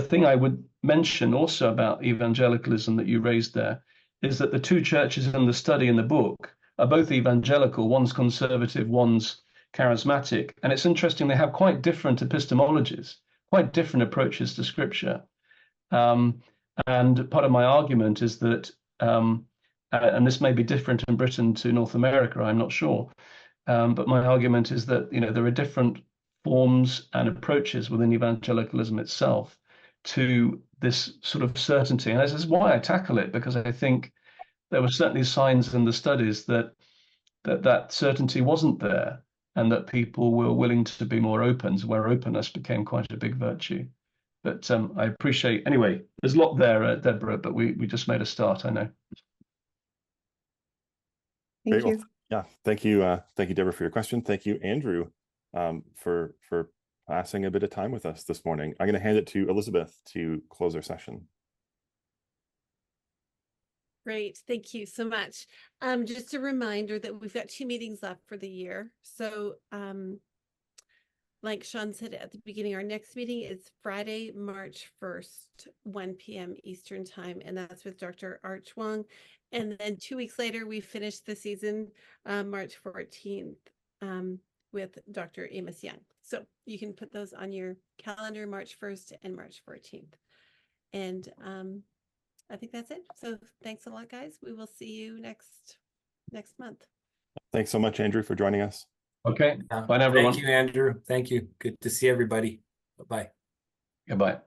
thing I would mention also about evangelicalism that you raised there is that the two churches in the study in the book are both evangelical. One's conservative, one's charismatic. And it's interesting, they have quite different epistemologies, quite different approaches to scripture. And part of my argument is that, and this may be different in Britain to North America, I'm not sure, but my argument is that, there are different forms and approaches within evangelicalism itself to this sort of certainty. And this is why I tackle it, because I think there were certainly signs in the studies that certainty wasn't there, and that people were willing to be more open, where openness became quite a big virtue. But I appreciate, anyway, there's a lot there, Deborah, but we just made a start, I know. Thank you. Yeah, thank you, Deborah, for your question. Thank you, Andrew, for passing a bit of time with us this morning. I'm going to hand it to Elizabeth to close our session. Great, thank you so much. Just a reminder that we've got 2 meetings left for the year. So like Sean said at the beginning, our next meeting is Friday, March 1st, 1 p.m. Eastern time, and that's with Dr. Arch Wong. And then 2 weeks later, we finish the season, March 14th, with Dr. Amos Young. So you can put those on your calendar, March 1st and March 14th. And I think that's it. So thanks a lot, guys. We will see you next month. Thanks so much, Andrew, for joining us. Okay. Bye, everyone. Thank you, Andrew. Thank you. Good to see everybody. Bye-bye. Goodbye.